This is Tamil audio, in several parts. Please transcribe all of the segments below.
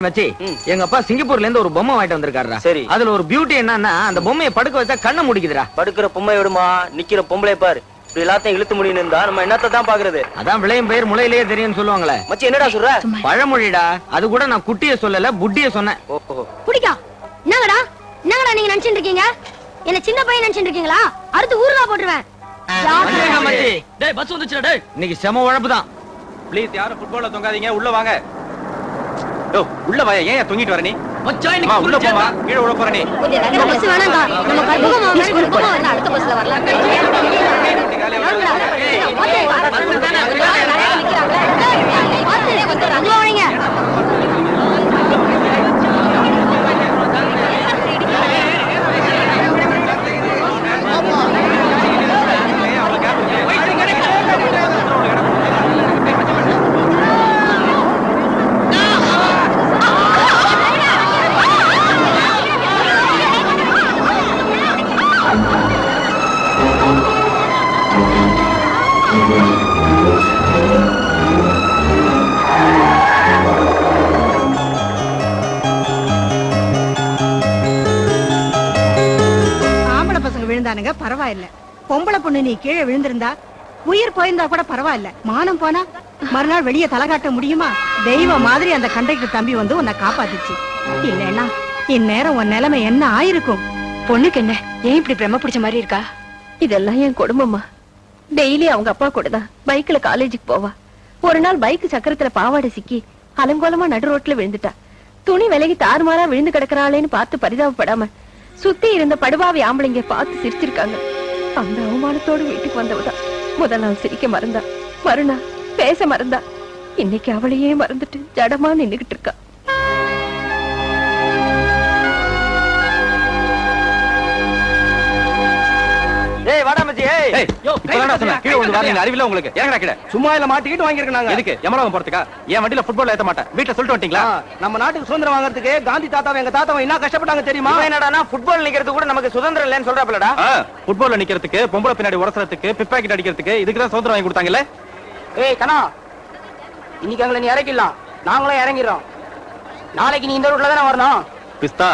மச்சி, எங்க அப்பா சிங்கப்பூர்ல இருந்து ஒரு பொம்மை வாங்கிட்டு வந்திருக்காருடா. சரி. அதுல ஒரு பியூட்டி என்னன்னா அந்த பொம்மையை படுக்க வச்சா கண்ணை முடிக்குதுடா. படுக்கிற பொம்மை விடுமா, நிக்கிற பொம்பளை பாரு. இப்படி எல்லாத்தையும் இழுத்து முடியும் இருந்தா நம்ம என்னத்தை தான் பாக்குறது? அதான் விளையும் பெயர் முளையிலேயே தெரியும்னு சொல்லுவாங்களே. மச்சி என்னடா சொல்ற? பழமொழிடா. அது கூட நான் குட்டிய சொல்லல, புட்டிய சொன்னேன். ஓஹோ. புடிக்கா. என்னங்கடா நீங்க நினைச்சிட்டு இருக்கீங்க? என்ன சின்ன பையன் நினைச்சிட்டு இருக்கீங்களா? அடுத்து ஊர்லா போட்டுருவேன். வந்துருங்க மச்சி. டேய் பஸ் வந்துச்சுடா டேய். இன்னைக்கு செம உழப்பு தான். ப்ளீஸ் யாரும் ஃபுட்பால்ல தொங்காதீங்க, உள்ள வாங்க. டோ உள்ள வாயா, ஏன் தொங்கிட்டு வர நீ? மச்சான் அம்மா, உள்ள போமா, கீழ உள்ள போற நீ. இந்த பஸ் வேணாம்டா. நம்ம கற்பகமா வரலாம், அடுத்த பஸ்ல வரலாம். விழுந்தானுங்க பரவாயில்ல. பொம்பளை பொண்ணு நீ கீழே விழுந்திருந்தா உயிர் போயிருந்தா கூட பரவாயில்ல. மானம் போனா மறுநாள் வெளியே தலகாட்ட முடியுமா? தெய்வம் மாதிரி அந்த கண்டக்டர் தம்பி வந்து உன்னை காப்பாத்துச்சு. இல்லன்னா இந்நேரம் உன் நிலைமை என்ன ஆயிருக்கும்? பொண்ணுக்கு என்ன ஏன் இப்படி பிரம்ம பிடிச்ச மாதிரி இருக்கா? இதெல்லாம் என் குடும்பமா. டெய்லி அவங்க அப்பா கூட தான் பைக்ல காலேஜுக்கு போவா. ஒரு நாள் பைக் சக்கரத்துல பாவாடை சிக்கி அலங்கோலமா நடு ரோட்ல விழுந்துட்டா. துணி விலகி தாறுமாறா விழுந்து கிடக்குறாளேன்னு பார்த்து பரிதாபப்படாம சுத்தி இருந்த படுபாவி ஆம்பளைங்க பார்த்து சிரிச்சிருக்காங்க. அந்த அவமானத்தோடு வீட்டுக்கு வந்தவதான் முதல் நாள் சிரிக்க மறந்தா, மறுநாள் பேச மறந்தா, இன்னைக்கு அவளையே மறந்துட்டு ஜடமா நின்னுகிட்டு இருக்கா. ஏய் வாடா மச்சி. ஏய் யோ இப்பதானடா சொன்னேன், கீழ வந்து வரீங்க, அறிவில்ல உங்களுக்கு. இறங்கடா கீழ. சும்மா இல்ல மாட்டிக்கிட்டு வாங்கிருக்காங்க. எதுக்கு? யமராவன் போறதுக்கா? என் வண்டியில ஃபுட்பால் ஏத்த மாட்டேன். வீட்ல சொல்லிட்டு வந்துட்டீங்களா? நம்ம நாட்டுக்கு சுதந்திரம் வாங்குறதுக்கு காந்தி தாத்தாவை எங்க தாத்தாவை என்ன கஷ்டப்பட்டாங்க தெரியுமா? என்னடானா ஃபுட்பால் நிக்கிறது கூட நமக்கு சுதந்திரம் இல்லைன்னு சொல்றாப்லடா. ஃபுட்பால்ல நிக்கிறதுக்கு, பொம்பளை பின்னாடி உரசறதுக்கு, பிப்பாக்கெட் அடிக்கிறதுக்கு, இதுக்கு தான் சுதந்திரம் வாங்கி கொடுத்தாங்கல்ல. ஏய் கண்ணா, இன்னைக்கு அங்க நீ இறக்கிடலாம், நாங்களும் இறங்கிடுறோம். நாளைக்கு நீ இந்த ரூட்ல தானே வரணும். பிஸ்தா,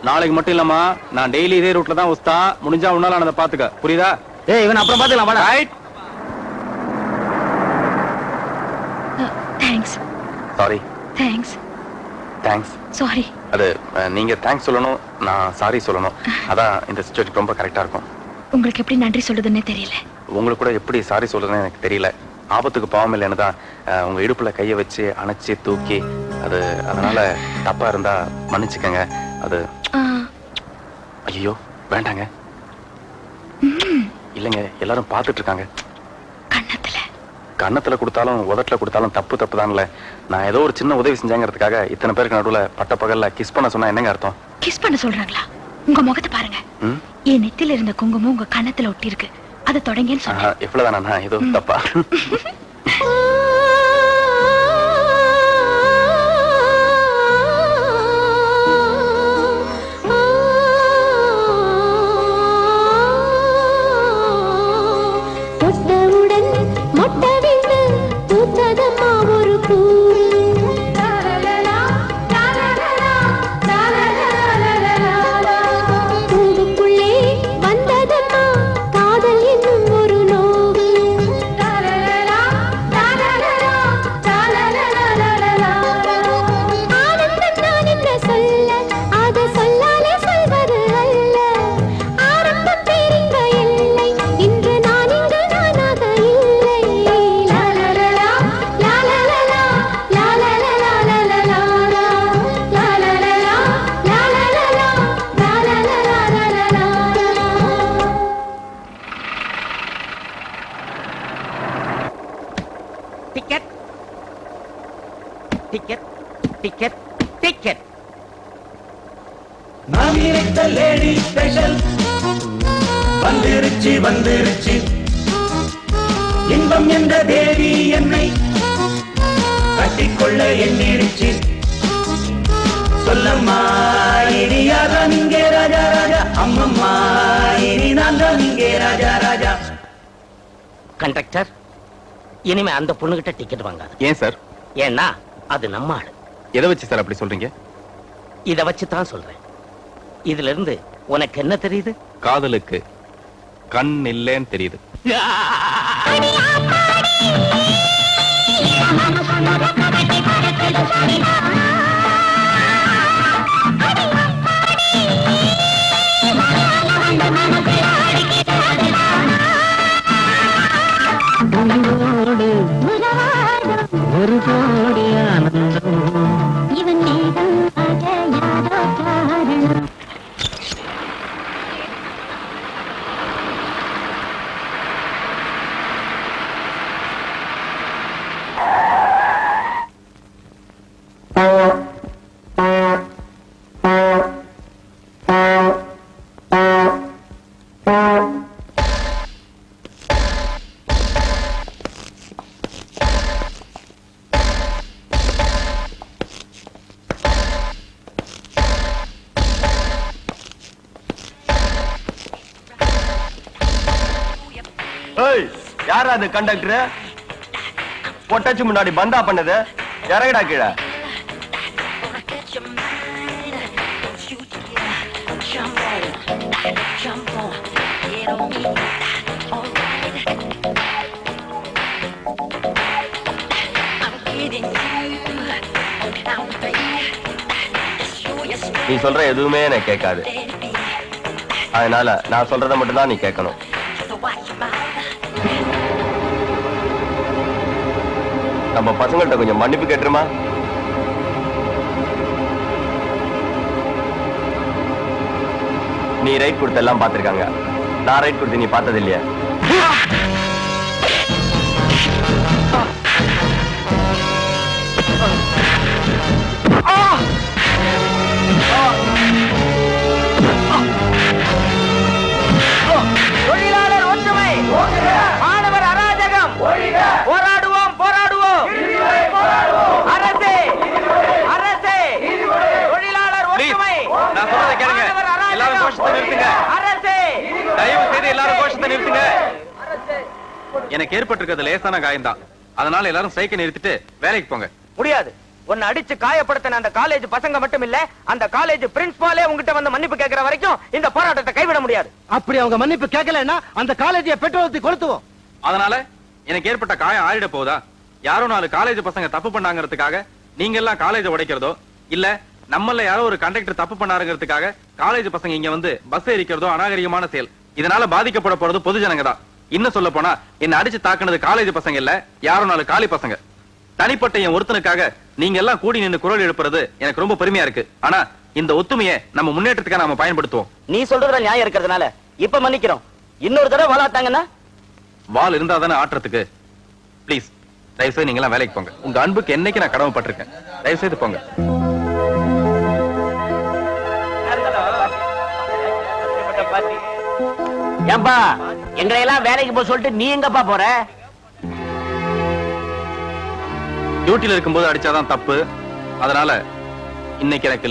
நாளைக்கு மட்டும் இல்லம்மா, நான் டெய்லி இதே ரூட்ல தான் உஸ்தா. முடிஞ்சா உன்னால அதை பாத்துக்க, புரியுதா? ஏய் இவன் அப்புறம் பாத்துக்கலாம் வாடா. Right. Thanks. Sorry. Thanks. Thanks. Sorry. அது நீங்க தேங்க்ஸ் சொல்லணும், நான் சாரி சொல்லணும். அதான் இந்த சிச்சுவேஷன் ரொம்ப கரெக்டா இருக்கும். உங்களுக்கு எப்படி நன்றி சொல்றதுன்னே தெரியல. உங்களுக்கு கூட எப்படி சாரி சொல்றதுன்னு எனக்கு தெரியல. ஆபத்துக்கு பாவம் இல்லைன்னு தான் உங்க இடுப்புல கைய வச்சு அணைச்சி தூக்கி, அது அதனால தப்பா இருந்தா மன்னிச்சுக்கங்க. அது ஐயோ வேண்டாங்க. இல்லைங்க, எல்லாரும் பார்த்துட்டு இருக்காங்க. கண்ணத்துல கொடுத்தாலும் உதட்டுல கொடுத்தாலும் தப்பு தப்பு தான்ல. நான் ஏதோ ஒரு சின்ன உதவி செஞ்சாங்கிறதுக்காக இத்தனை பேருக்கு நடுவுல பட்ட பகல்ல கிஸ் பண்ண சொன்னா என்னங்க அர்த்தம்? கிஸ் பண்ண சொல்றாங்களா? உங்க முகத்தை பாருங்க. என் நெத்தில இருந்த குங்குமம் உங்க கண்ணத்துல ஒட்டி இருக்கு. அதை தொடங்கன்னு சொன்னா எவ்வளவுதானா? ஏதோ தப்பா? Ticket ticket ticket ticket. நான் நினைத்த லேடி ஸ்பெஷல் வந்துருச்சு வந்துருச்சு. இன்பம் என்ற தேவி என்னை கட்டிக்கொள்ள எண்ணிடுச்சு. சொல்லம்மா இனி யாதான் இங்கே ராஜா ராஜா, அம்மம்மா இனி நான் தான் இங்கே ராஜா ராஜா. கண்டக்டர், இனிமே அந்த பொண்ணுகிட்ட டிக்கெட் வாங்காது. ஏன் சார்? ஏன்னா அது நம்ம ஆளு. எதை வச்சு சார் அப்படி சொல்றீங்க? இத வச்சுதான் சொல்றேன். இதுல இருந்து உனக்கு என்ன தெரியுது? காதலுக்கு கண் இல்லைன்னு தெரியுது. ஒரு கோடி ஆனந்தம். யாரா அது கண்டக்டர்? பொட்டாச்சு முன்னாடி பந்தா பண்ணது இறங்கடா கீழே. நீ சொல்ற எதுவுமே எனக்கு கேட்காது. அதனால நான் சொல்றத மட்டும் தான் நீ கேட்கணும். நம்ம பசங்கள்ட்ட கொஞ்சம் மன்னிப்பு கேட்டுருமா? நீ ரைட் கொடுத்த எல்லாம் பாத்திருக்காங்க, நான் ரைட் கொடுத்து நீ பார்த்தது இல்லையா? தொழிலாளர் ஒற்றுமை, மாணவர் அராஜகம், போராடுவோம் போராடுவோம். அரசே அரசே, தொழிலாளர் ஒற்றுமை, நான் சொல்றதை கேளுங்க. மாணவர் அராஜகம். எல்லாரும் கோஷத்தை நிறுத்துங்க. அரசே, தயவு செய்து எல்லாரும் கோஷத்தை நிறுத்துங்க. எனக்கு ஏற்பட்டிருக்கிறது லேசான காயம்தான். அதனால எல்லாரும் சைக்கிள் நிறுத்திட்டு வேலைக்கு போங்க. முடியாது. உன்னை அடிச்சு காயப்படுத்தின அந்த காலேஜ் பசங்க மட்டும் இல்ல, அந்த காலேஜ் பிரின்சிபாலே உங்ககிட்ட வந்து மன்னிப்பு கேட்கிற வரைக்கும் இந்த போராட்டத்தை கைவிட முடியாது. அப்படி அவங்க மன்னிப்பு கேட்கலன்னா அந்த காலேஜை பெட்ரோல் ஊத்தி கொளுத்துவோம். அதனால எனக்கு ஏற்பட்ட காயம் ஆறிட போதா? யாரோ 4 காலேஜ் பசங்க தப்பு பண்ணாங்கிறதுக்காக நீங்க எல்லாம் காலேஜ் உடைக்கிறதோ, இல்ல நம்மள யாரோ ஒரு கண்டக்டர் தப்பு பண்ணாருங்கிறதுக்காக காலேஜ் பசங்க இங்க வந்து பஸ் எரிக்கிறதோ அநாகரிகமான செயல். இதனால பாதிக்கப்பட போறது பொது ஜனங்க தான். இன்னும் சொல்ல போனா என்ன அடிச்சு தாக்குனது காலேஜ் பசங்க இல்ல, யாரோ 4 காலி பசங்க. தனிப்பட்ட என் ஒருத்தனுக்காக நீங்க எல்லாம் கூடி நின்று குரல் எழுப்புறது எனக்கு ரொம்ப பெருமையா இருக்கு. ஆனா இந்த ஒத்துமையை நம்ம முன்னேற்றத்துக்காக நாம பயன்படுத்துவோம். நீ சொல்றதுல நியாயம் இருக்கிறதுனால இப்ப மன்னிக்கிறோம். இன்னொரு தடவை வாழாட்டாங்கன்னா வால் இருந்தா தானே ஆட்டுறதுக்கு. ப்ளீஸ் தயவு செய்து நீங்க எல்லாம் வேலைக்கு போங்க. உங்க அன்புக்கு என்னைக்கு நான் கடமைப்பட்டிருக்கேன். தயவு செய்து போங்க. ஏன்பா எங்களை எல்லாம் வேலைக்கு போக சொல்லிட்டு நீ எங்கப்பா போற? டியூட்டில இருக்கும்போது அடிச்சாதான் தப்பு. அதனால இன்னைக்கு எனக்கு